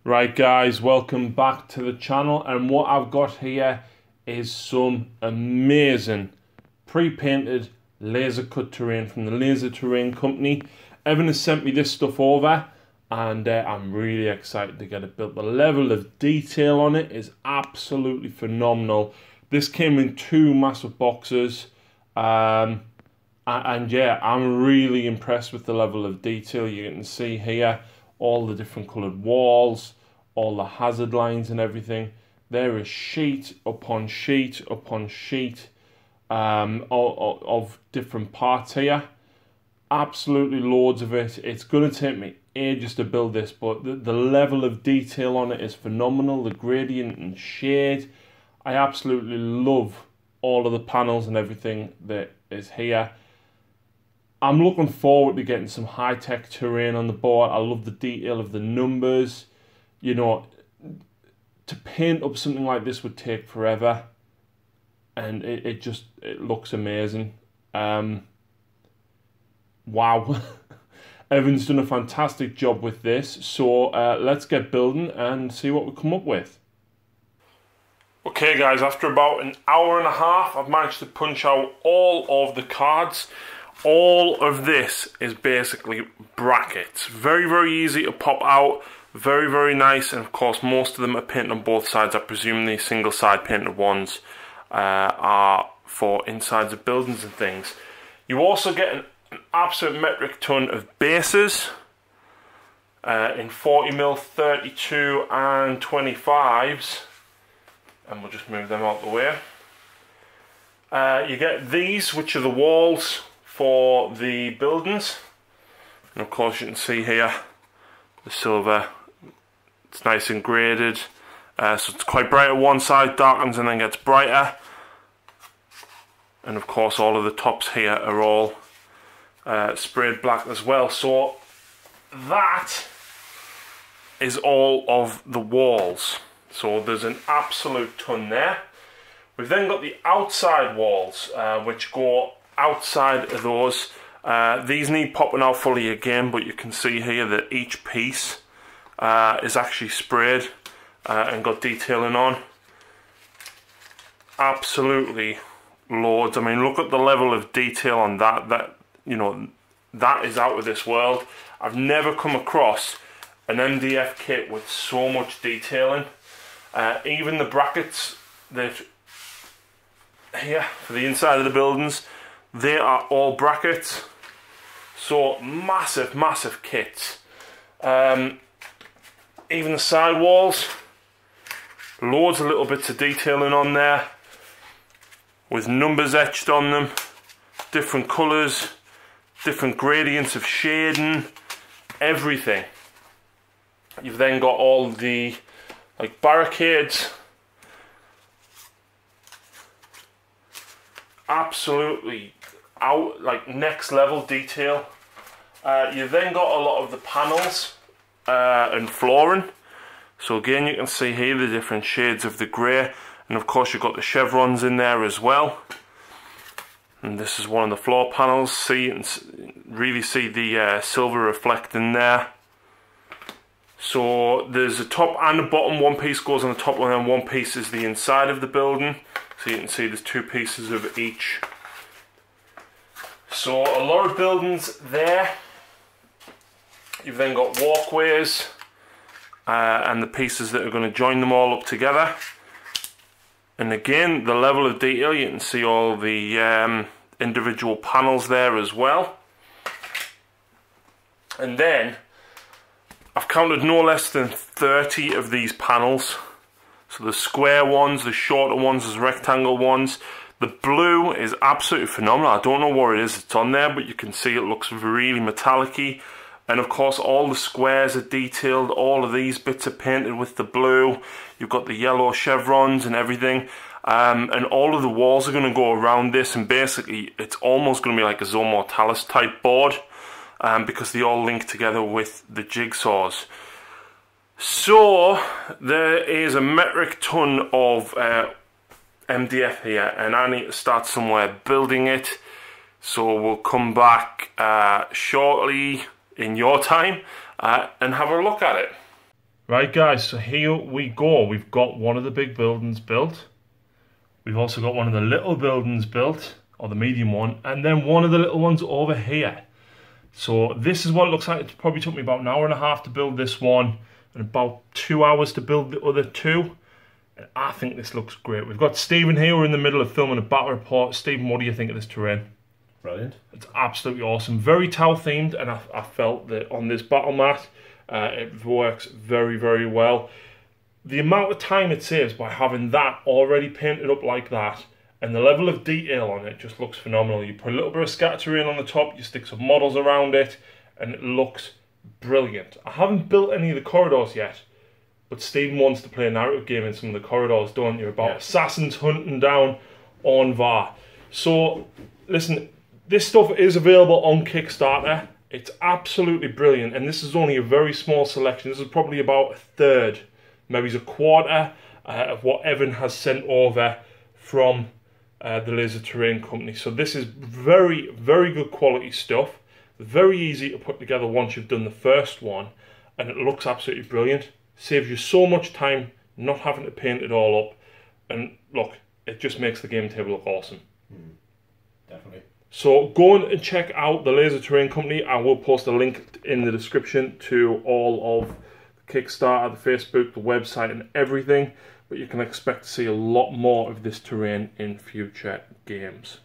Right guys, welcome back to the channel, and what I've got here is some amazing pre-painted laser cut terrain from the Laserterain company. Evan has sent me this stuff over and I'm really excited to get it built. The level of detail on it is absolutely phenomenal. This came in 2 massive boxes and yeah, I'm really impressed with the level of detail. You can see here all the different coloured walls, all the hazard lines and everything. There is sheet upon sheet upon sheet of different parts here. Absolutely loads of it. It's going to take me ages to build this, but the level of detail on it is phenomenal. The gradient and shade. I absolutely love all of the panels and everything that is here. I'm looking forward to getting some high-tech terrain on the board. I love the detail of the numbers. You know, to paint up something like this would take forever. And it looks amazing. Wow. Evan's done a fantastic job with this. So let's get building and see what we come up with. Okay guys, after about an hour and a half, I've managed to punch out all of the cards. All of this is basically brackets. Very, very easy to pop out. Very, very nice. And of course, most of them are painted on both sides. I presume the single side painted ones are for insides of buildings and things. You also get an absolute metric ton of bases in 40mm, 32 and 25s. And we'll just move them out the way. You get these, which are the walls for the buildings, and of course you can see here the silver. It's nice and graded, so it's quite bright at one side, darkens and then gets brighter. And of course all of the tops here are all sprayed black as well. So that is all of the walls. So there's an absolute ton there. We've then got the outside walls, which go outside of those. These need popping out fully again, but you can see here that each piece is actually sprayed and got detailing on. Absolutely loads. I mean, look at the level of detail on that. You know, that is out of this world. I've never come across an MDF kit with so much detailing. Even the brackets that here for the inside of the buildings, they are all brackets. So massive, massive kits. Even the side walls, loads of little bits of detailing on there with numbers etched on them, different colours, different gradients of shading, everything. You've then got all the barricades. Absolutely out, next level detail. You've then got a lot of the panels and flooring. So again, you can see here the different shades of the grey, and of course you've got the chevrons in there as well. And this is one of the floor panels. See, and really see the silver reflecting there. So there's a top and a bottom. One piece goes on the top and then one piece is the inside of the building. So you can see there's 2 pieces of each. So a lot of buildings there. You've then got walkways and the pieces that are going to join them all up together. And again, the level of detail, you can see all the individual panels there as well. And then I've counted no less than 30 of these panels. So the square ones, the shorter ones, the rectangle ones. The blue is absolutely phenomenal. I don't know what it is it's on there, but you can see it looks really metallic-y. And of course all the squares are detailed. All of these bits are painted with the blue. You've got the yellow chevrons and everything. And all of the walls are going to go around this, and basically it's almost going to be like a Zone Mortalis type board, because they all link together with the jigsaws. So there is a metric ton of MDF here, and I need to start somewhere building it. So we'll come back shortly in your time and have a look at it. Right guys, so here we go. We've got one of the big buildings built. We've also got one of the little buildings built, or the medium one, and then one of the little ones over here. So this is what it looks like. It probably took me about an hour and a half to build this one, and about 2 hours to build the other two. And I think this looks great. We've got Stephen here. We're in the middle of filming a battle report. Stephen, what do you think of this terrain? Brilliant. It's absolutely awesome. Very towel themed, and I felt that on this battle mat, it works very, very well. The amount of time it saves by having that already painted up like that, and the level of detail on it just looks phenomenal. You put a little bit of scatter terrain on the top, you stick some models around it, and it looks brilliant. I haven't built any of the corridors yet, but Stephen wants to play a narrative game in some of the corridors, don't you? About assassins hunting down Ornvar. So, listen, this stuff is available on Kickstarter. It's absolutely brilliant, and this is only a very small selection. This is probably about a third, maybe a quarter of what Evan has sent over from the Laserterain company. So this is very, very good quality stuff. Very easy to put together once you've done the first one, and it looks absolutely brilliant. Saves you so much time not having to paint it all up, and look, it just makes the game table look awesome. Definitely. So go on and check out the Laserterain company. I will post a link in the description to all of the Kickstarter, the Facebook, the website and everything. But you can expect to see a lot more of this terrain in future games.